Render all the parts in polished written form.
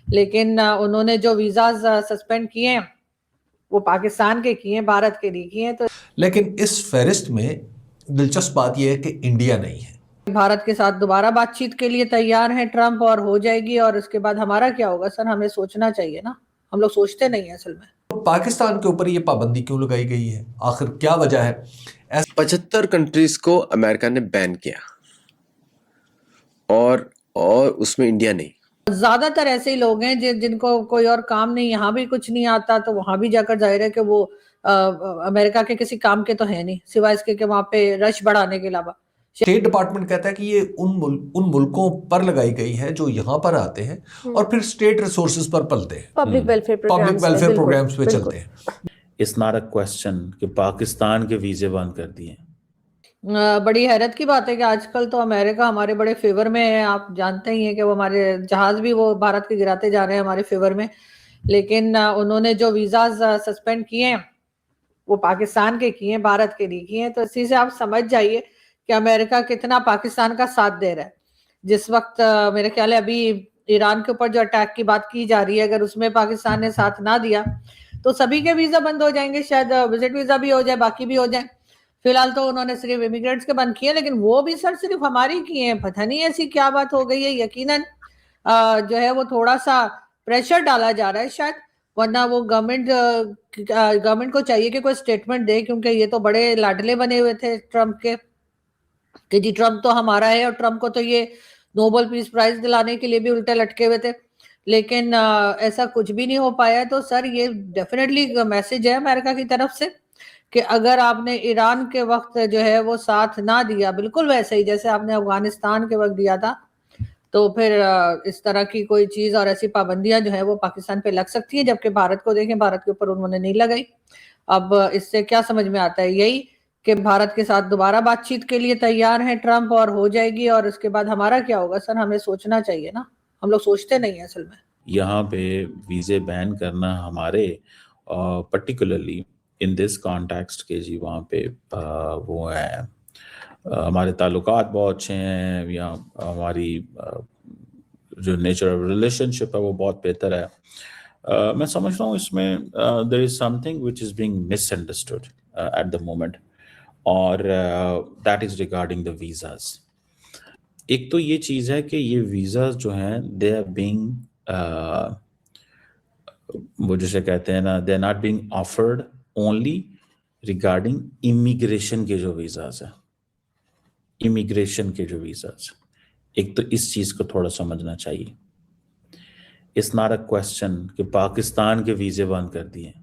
लेकिन उन्होंने जो वीजाज सस्पेंड किए हैं वो पाकिस्तान के किए हैं, भारत के नहीं किए हैं। तो लेकिन इस फहरिस्त में दिलचस्प बात यह है कि इंडिया नहीं है। भारत के साथ दोबारा बातचीत के लिए तैयार है ट्रंप, और हो जाएगी, और उसके बाद हमारा क्या होगा सर, हमें सोचना चाहिए ना, हम लोग सोचते नहीं है असल में। तो पाकिस्तान के ऊपर ये पाबंदी क्यों लगाई गई है, आखिर क्या वजह है? 75 कंट्रीज को अमेरिका ने बैन किया और उसमें इंडिया नहीं। ज्यादातर ऐसे ही लोग हैं जिनको कोई और काम नहीं, यहाँ भी कुछ नहीं आता तो वहां भी जाकर जाहिर है कि वो अमेरिका के किसी काम के तो है नहीं, सिवाय इसके कि वहां पे रश बढ़ाने के अलावा। स्टेट डिपार्टमेंट कहता है कि ये उन मुल्कों पर लगाई गई है जो यहाँ पर आते हैं और फिर स्टेट रिसोर्सेज पर पलते हैं, पब्लिक वेलफेयर प्रोग्राम्स पे चलते हैं। इट्स नॉट अ क्वेश्चन कि पाकिस्तान के वीजे बंद कर दिए। बड़ी हैरत की बात है कि आजकल तो अमेरिका हमारे बड़े फेवर में है, आप जानते ही हैं कि वो हमारे जहाज भी वो भारत के गिराते जा रहे हैं हमारे फेवर में। लेकिन उन्होंने जो वीजाज सस्पेंड किए हैं वो पाकिस्तान के किए हैं, भारत के नहीं किए हैं। तो इसी से आप समझ जाइए कि अमेरिका कितना पाकिस्तान का साथ दे रहा है। जिस वक्त मेरे ख्याल है अभी ईरान के ऊपर जो अटैक की बात की जा रही है, अगर उसमें पाकिस्तान ने साथ ना दिया तो सभी के वीजा बंद हो जाएंगे, शायद विजिट वीजा भी हो जाए, बाकी भी हो जाए। फिलहाल तो उन्होंने सिर्फ इमिग्रेंट्स के बंद किए, लेकिन वो भी सर सिर्फ हमारी किए हैं। पता नहीं ऐसी क्या बात हो गई है, यकीनन जो है वो थोड़ा सा प्रेशर डाला जा रहा है शायद, वरना वो गवर्नमेंट को चाहिए कि कोई स्टेटमेंट दे, क्योंकि ये तो बड़े लाडले बने हुए थे ट्रम्प के कि जी ट्रम्प तो हमारा है, और ट्रम्प को तो ये नोबेल पीस प्राइज दिलाने के लिए भी उल्टे लटके हुए थे। लेकिन ऐसा कुछ भी नहीं हो पाया। तो सर ये डेफिनेटली मैसेज है अमेरिका की तरफ से कि अगर आपने ईरान के वक्त जो है वो साथ ना दिया, बिल्कुल वैसे ही जैसे आपने अफगानिस्तान के वक्त दिया था, तो फिर इस तरह की कोई चीज और ऐसी पाबंदियां जो है वो पाकिस्तान पे लग सकती है। जबकि भारत को देखें, भारत के ऊपर उन्होंने नहीं लगाई। अब इससे क्या समझ में आता है, यही कि भारत के साथ दोबारा बातचीत के लिए तैयार है ट्रंप, और हो जाएगी, और उसके बाद हमारा क्या होगा सर, हमें सोचना चाहिए ना, हम लोग सोचते नहीं है असल में। यहाँ पे वीजे बैन करना हमारे पर्टिकुलरली इन दिस कॉन्टेक्स्ट के जी वहाँ पे वो है, हमारे ताल्लुकात बहुत अच्छे हैं, या हमारी जो नेचर ऑफ रिलेशनशिप है वो बहुत बेहतर है। मैं समझ रहा हूँ इसमें there is something which is being misunderstood at the moment, और that is regarding the visas. एक तो ये चीज़ है कि ये वीजाज जो हैं दे आर बीइंग वो जैसे कहते हैं ना, they are not being offered only regarding immigration के जो वीजाज है, इमिग्रेशन के जो वीजाज, एक तो इस चीज को थोड़ा समझना चाहिए। इट्स नॉट अ क्वेश्चन कि पाकिस्तान के वीजे बंद कर दिए।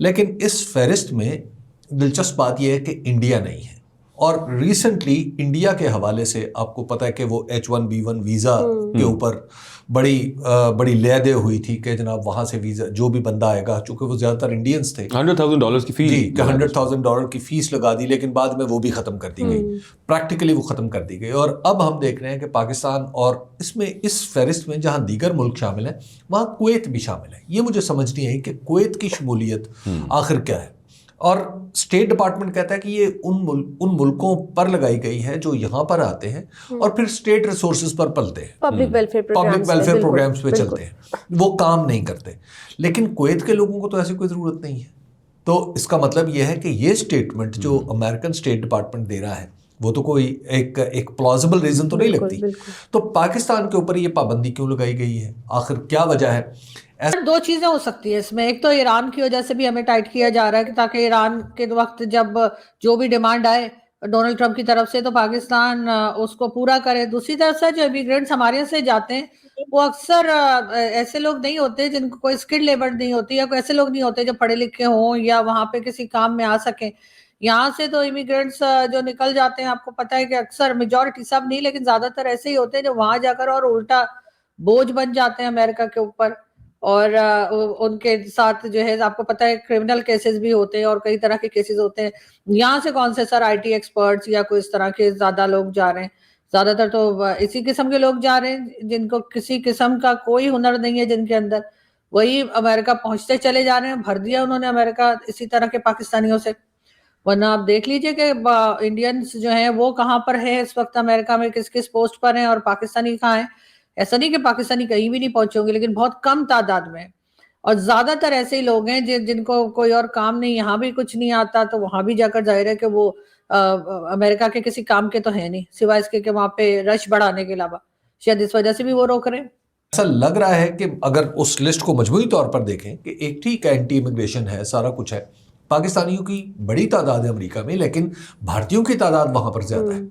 लेकिन इस फहरिस्त में दिलचस्प बात यह है कि इंडिया नहीं है। और रिसेंटली इंडिया के हवाले से आपको पता है कि वो H1B1 वीज़ा के ऊपर बड़ी लहदे हुई थी कि जनाब वहाँ से वीज़ा जो भी बंदा आएगा, चूँकि वो ज़्यादातर इंडियंस थे, $100,000 की फीस, जी $100,000 की फ़ीस लगा दी, लेकिन बाद में वो भी ख़त्म कर दी गई, प्रैक्टिकली वो ख़त्म कर दी गई। और अब हम देख रहे हैं कि पाकिस्तान और इसमें इस फहरिस्त में जहाँ दीगर मुल्क शामिल हैं वहाँ कुवैत भी शामिल है। ये मुझे समझ नहीं आई कि कुवैत की शमूलियत आखिर क्या है। और स्टेट डिपार्टमेंट कहता है कि ये उन मुल्कों पर लगाई गई है जो यहाँ पर आते हैं और फिर स्टेट रिसोर्सेज पर पलते हैं, पब्लिक वेलफेयर प्रोग्राम्स पे चलते हैं, वो काम नहीं करते। लेकिन कुवैत के लोगों को तो ऐसी कोई ज़रूरत नहीं है। तो इसका मतलब यह है कि ये स्टेटमेंट जो अमेरिकन स्टेट डिपार्टमेंट दे रहा है वो तो कोई एक प्लॉजिबल रीज़न तो नहीं लगती। तो पाकिस्तान के ऊपर ये पाबंदी क्यों लगाई गई है, आखिर क्या वजह है? दो चीजें हो सकती है इसमें। एक तो ईरान की वजह से भी हमें टाइट किया जा रहा है कि ताकि ईरान के वक्त जब जो भी डिमांड आए डोनाल्ड ट्रंप की तरफ से तो पाकिस्तान उसको पूरा करे। दूसरी तरफ से जो इमिग्रेंट्स हमारे यहाँ से जाते हैं वो अक्सर ऐसे लोग नहीं होते जिनको कोई स्किल्ड लेबर नहीं होती, या कोई ऐसे लोग नहीं होते जो पढ़े लिखे हों या वहां पे किसी काम में आ सके। यहाँ से तो इमिग्रेंट्स जो निकल जाते हैं, आपको पता है कि अक्सर मेजोरिटी, सब नहीं लेकिन ज्यादातर ऐसे ही होते हैं जो वहां जाकर और उल्टा बोझ बन जाते हैं अमेरिका के ऊपर। और उनके साथ जो है आपको पता है क्रिमिनल केसेस भी होते हैं और कई तरह के केसेस होते हैं। यहाँ से कौन से सर आईटी एक्सपर्ट्स या कोई इस तरह के ज्यादा लोग जा रहे हैं, ज्यादातर तो इसी किस्म के लोग जा रहे हैं जिनको किसी किस्म का कोई हुनर नहीं है जिनके अंदर, वही अमेरिका पहुंचते चले जा रहे हैं। भर दिया उन्होंने अमेरिका इसी तरह के पाकिस्तानियों से। वरना आप देख लीजिए कि इंडियंस जो हैं वो कहाँ पर है इस वक्त, अमेरिका में किस किस पोस्ट पर हैं और पाकिस्तानी कहाँ हैं। ऐसा नहीं कि पाकिस्तानी कहीं भी नहीं पहुंचे होंगे, लेकिन बहुत कम तादाद में। और ज्यादातर ऐसे ही लोग हैं जिनको कोई और काम नहीं, यहाँ भी कुछ नहीं आता, तो वहां भी जाकर जाहिर है कि वो अमेरिका के किसी काम के तो है नहीं, सिवाय इसके कि वहां पे रश बढ़ाने के अलावा। शायद इस वजह से भी वो रोक रहे हैं। ऐसा लग रहा है कि अगर उस लिस्ट को मजमूई तौर पर देखें कि एक ठीक एंटी इमिग्रेशन है, सारा कुछ है, पाकिस्तानियों की बड़ी तादाद है अमेरिका में, लेकिन भारतीयों की तादाद वहां पर ज्यादा है।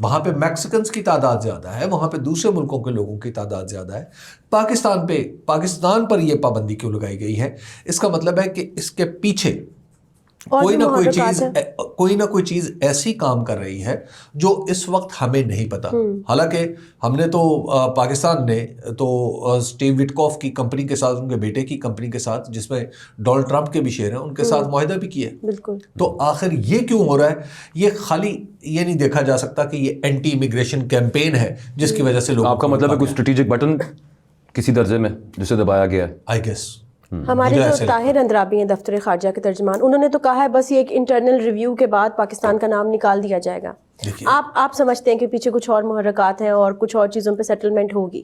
वहां पे मैक्सिकन्स की तादाद ज्यादा है, वहां पे दूसरे मुल्कों के लोगों की तादाद ज्यादा है। पाकिस्तान पर यह पाबंदी क्यों लगाई गई है? इसका मतलब है कि इसके पीछे कोई ना कोई चीज ऐसी काम कर रही है जो इस वक्त हमें नहीं पता। हालांकि हमने तो पाकिस्तान ने तो स्टीव विटकॉफ की कंपनी के साथ, उनके बेटे की कंपनी के साथ, जिसमें डोनाल्ड ट्रंप के भी शेयर हैं, उनके साथ मुआहदा भी किया। बिल्कुल। तो आखिर ये क्यों हो रहा है? ये खाली ये नहीं देखा जा सकता कि ये एंटी इमिग्रेशन कैंपेन है जिसकी वजह से लोग, आपका मतलब है कुछ स्ट्रेटेजिक बटन किसी दर्जे में जिसे दबाया गया है? आई गेस हमारे जो ताहिर अंद्राबी हैं दफ्तर खारजा के तर्जमान, उन्होंने तो कहा है बस ये एक इंटरनल रिव्यू के बाद पाकिस्तान का नाम निकाल दिया जाएगा। आप समझते हैं कि पीछे कुछ और मुहर्रकात हैं और कुछ और चीज़ों पे सेटलमेंट होगी?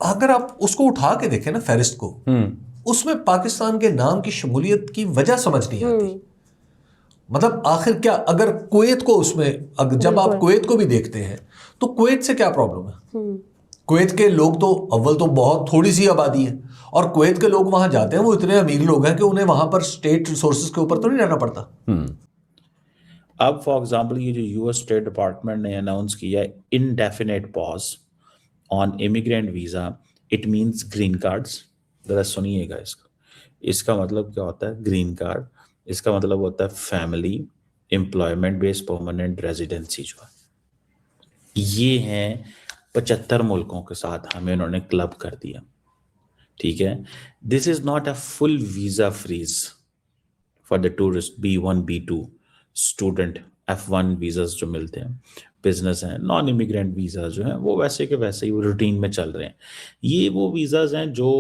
अगर आप उसको उठा के देखें ना फहरिस्त को, उसमें पाकिस्तान के नाम की शमूलियत की वजह समझ नहीं आती। मतलब आखिर क्या, अगर कुवैत को उसमें जब आप कुवैत को भी देखते हैं तो कुवैत से क्या प्रॉब्लम है? कुवैत के लोग तो अव्वल तो बहुत थोड़ी सी आबादी है, और कुवैत के लोग वहां जाते हैं वो इतने अमीर लोग हैं कि उन्हें वहां पर स्टेट रिसोर्सेज के ऊपर तो नहीं रहना पड़ता। अब फॉर एग्जांपल ये जो यूएस स्टेट डिपार्टमेंट ने अनाउंस किया indefinite pause on immigrant visa, it means green cards. जरा सुनिएगा इसका मतलब क्या होता है ग्रीन कार्ड? इसका मतलब होता है family employment based permanent residency. जो है ये हैं 75 मुल्कों के साथ हमें उन्होंने क्लब कर दिया। ठीक है, this is not a full visa freeze for the tourist B1 B2 student F1 visas जो मिलते हैं, बिजनेस हैं, नॉन इमिग्रेंट वीजा जो हैं वो वैसे के वैसे ही रूटीन में चल रहे हैं। ये वो वीजास हैं जो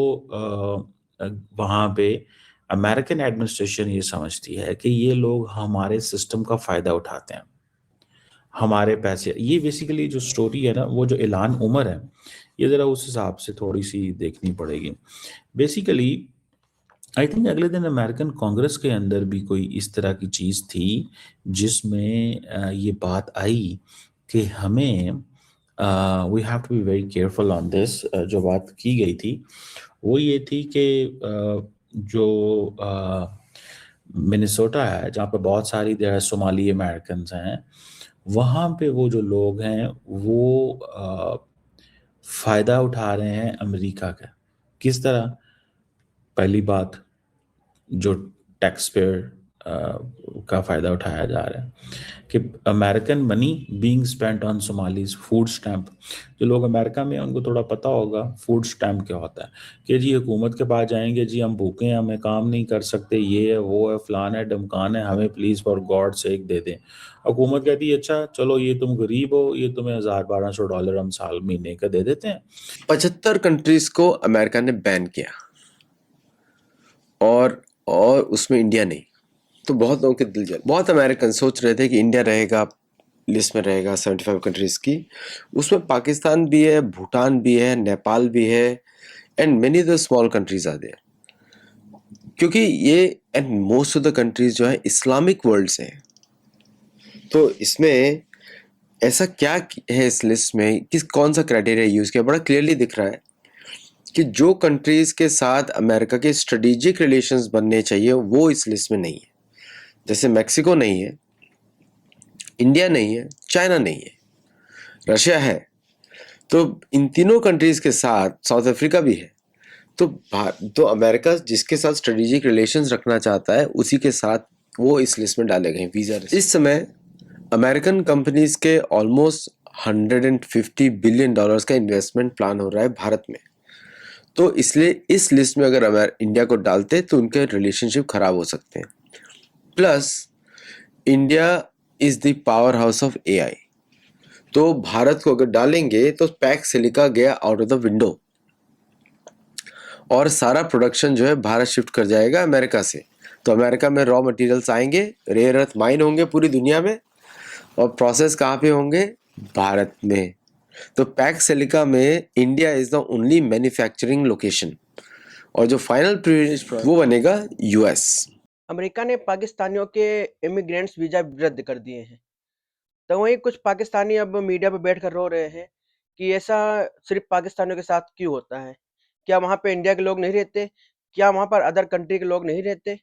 वहाँ पे अमेरिकन एडमिनिस्ट्रेशन ये समझती है कि ये लोग हमारे सिस्टम का फ़ायदा उठाते हैं, हमारे पैसे। ये बेसिकली जो स्टोरी है ना, वो जो ऐलान उमर है, ये ज़रा उस हिसाब से थोड़ी सी देखनी पड़ेगी। बेसिकली आई थिंक अगले दिन अमेरिकन कांग्रेस के अंदर भी कोई इस तरह की चीज़ थी जिसमें ये बात आई कि हमें we have to be very careful on this. जो बात की गई थी वो ये थी कि जो मिनेसोटा है जहाँ पे बहुत सारी सोमाली अमेरिकन हैं, वहाँ पे वो जो लोग हैं वो फ़ायदा उठा रहे हैं अमेरिका का। किस तरह? पहली बात, जो टैक्स पेयर का फ़ायदा उठाया जा रहा है कि American money being spent on Somalis. Food stamp, जो लोग अमेरिका में हैं उनको थोड़ा पता होगा फूड स्टैम्प क्या होता है, कि जी हुकूमत के पास जाएंगे, जी हम भूखे हैं, हमें काम नहीं कर सकते, ये है वो है फलान है ढमकान है, हमें प्लीज़ फॉर गॉड सेक दे दें। हुकूमत कहती है अच्छा चलो ये तुम गरीब हो, ये तुम्हें $1,000-1,200 हम साल महीने का दे देते हैं। 75 कंट्रीज को अमेरिका ने बैन किया और उसमें इंडिया नहीं। तो बहुत लोगों के दिल जल, बहुत अमेरिकन सोच रहे थे कि इंडिया रहेगा, लिस्ट में रहेगा 75 कंट्रीज की। उसमें पाकिस्तान भी है, भूटान भी है, नेपाल भी है, and many the small countries are there, क्योंकि ये and most of the countries जो है इस्लामिक वर्ल्ड से हैं। तो इसमें ऐसा क्या है इस लिस्ट में, कौन सा क्राइटेरिया यूज किया? बड़ा क्लियरली दिख रहा है कि जो कंट्रीज के साथ अमेरिका के स्ट्रेटेजिक रिलेशंस बनने चाहिए वो इस लिस्ट में नहीं है। जैसे मैक्सिको नहीं है, इंडिया नहीं है, चाइना नहीं है, रशिया है। तो इन तीनों कंट्रीज के साथ साउथ अफ्रीका भी है। तो अमेरिका जिसके साथ स्ट्रेटेजिक रिलेशंस रखना चाहता है उसी के साथ वो इस लिस्ट में डाले गए वीज़ा। इस समय अमेरिकन कंपनीज के ऑलमोस्ट $150 बिलियन का इन्वेस्टमेंट प्लान हो रहा है भारत में। तो इसलिए इस लिस्ट में अगर इंडिया को डालते तो उनके रिलेशनशिप खराब हो सकते हैं। Plus India is the power house of AI। तो भारत को अगर डालेंगे तो पैक सिलिका गया आउट ऑफ द विंडो और सारा प्रोडक्शन जो है भारत शिफ्ट कर जाएगा अमेरिका से। तो अमेरिका में रॉ मटेरियल्स आएंगे, रेयर अर्थ माइन होंगे पूरी दुनिया में, और प्रोसेस कहाँ पे होंगे? भारत में। तो पैक्स सिलिका में India is the only manufacturing location, और जो फाइनल प्रिविलेज वो बनेगा यूएस। अमेरिका ने पाकिस्तानियों के इमिग्रेंट्स वीजा रद्द कर दिए हैं। तो वहीं कुछ पाकिस्तानी अब मीडिया पे बैठकर रो रहे हैं कि ऐसा सिर्फ पाकिस्तानियों के साथ क्यों होता है? क्या वहाँ पे इंडिया के लोग नहीं रहते? क्या वहाँ पर अदर कंट्री के लोग नहीं रहते?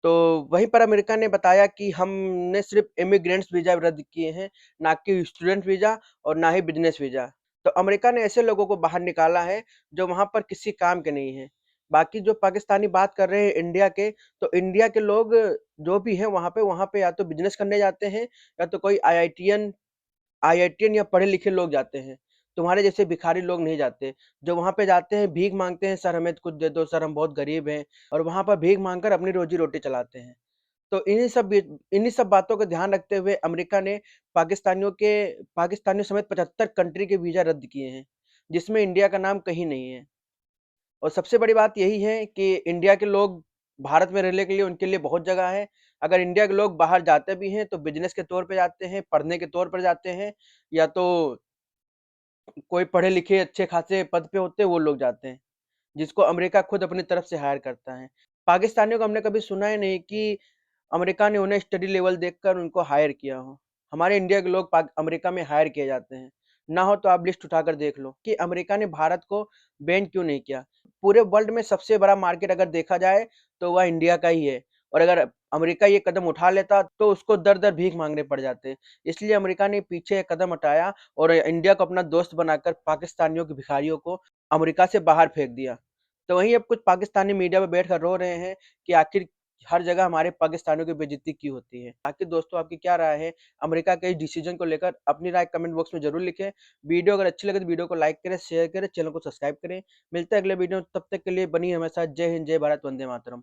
तो वहीं पर अमेरिका ने बताया कि हमने सिर्फ इमिग्रेंट्स वीजा रद्द किए हैं, ना कि स्टूडेंट वीजा और ना ही बिजनेस वीजा। तो अमेरिका ने ऐसे लोगों को बाहर निकाला है जो वहाँ पर किसी काम के नहीं हैं। बाकी जो पाकिस्तानी बात कर रहे हैं इंडिया के, तो इंडिया के लोग जो भी हैं वहाँ पे या तो बिजनेस करने जाते हैं या तो कोई आईआईटीएन या पढ़े लिखे लोग जाते हैं। तुम्हारे जैसे भिखारी लोग नहीं जाते, जो वहाँ पे जाते हैं भीख माँगते हैं, सर हमें कुछ दे दो, सर हम बहुत गरीब हैं, और वहाँ पर भीख माँग कर अपनी रोज़ी-रोटी चलाते हैं। तो इन्हीं सब बातों का ध्यान रखते हुए अमेरिका ने पाकिस्तानियों समेत 75 कंट्री के वीज़ा रद्द किए हैं, जिसमें इंडिया का नाम कहीं नहीं है। और सबसे बड़ी बात यही है कि इंडिया के लोग भारत में रहने के लिए उनके लिए बहुत जगह है। अगर इंडिया के लोग बाहर जाते भी हैं तो बिज़नेस के तौर पे जाते हैं, पढ़ने के तौर पर जाते हैं, या तो कोई पढ़े लिखे अच्छे खासे पद पे होते हैं वो लोग जाते हैं, जिसको अमेरिका खुद अपनी तरफ से हायर करता है। पाकिस्तानियों को हमने कभी सुना ही नहीं कि अमेरिका ने उन्हें स्टडी लेवल देखकर उनको हायर किया हो। हमारे इंडिया के लोग अमेरिका में हायर किए जाते हैं। ना हो तो आप लिस्ट उठाकर देख लो कि अमेरिका ने भारत को बैन क्यों नहीं किया। पूरे वर्ल्ड में सबसे बड़ा मार्केट अगर देखा जाए तो वह इंडिया का ही है, और अगर अमेरिका ये कदम उठा लेता तो उसको दर-दर भीख माँगने पड़ जाते। इसलिए अमेरिका ने पीछे एक कदम हटाया और इंडिया को अपना दोस्त बनाकर पाकिस्तानियों के भिखारियों को अमेरिका से बाहर फेंक दिया। तो वहीं अब कुछ पाकिस्तानी मीडिया पे बैठकर रो रहे हैं कि आखिर हर जगह हमारे पाकिस्तानियों की बेइज्जती क्यों होती है। बाकी दोस्तों आपकी क्या राय है अमेरिका के इस डिसीजन को लेकर? अपनी राय कमेंट बॉक्स में ज़रूर लिखें। वीडियो अगर अच्छी लगे तो वीडियो को लाइक करें, शेयर करें, चैनल को सब्सक्राइब करें। मिलते हैं अगले वीडियो में, तब तक के लिए बनी हमें साथ। जय हिंद, जय भारत, वंदे मातरम।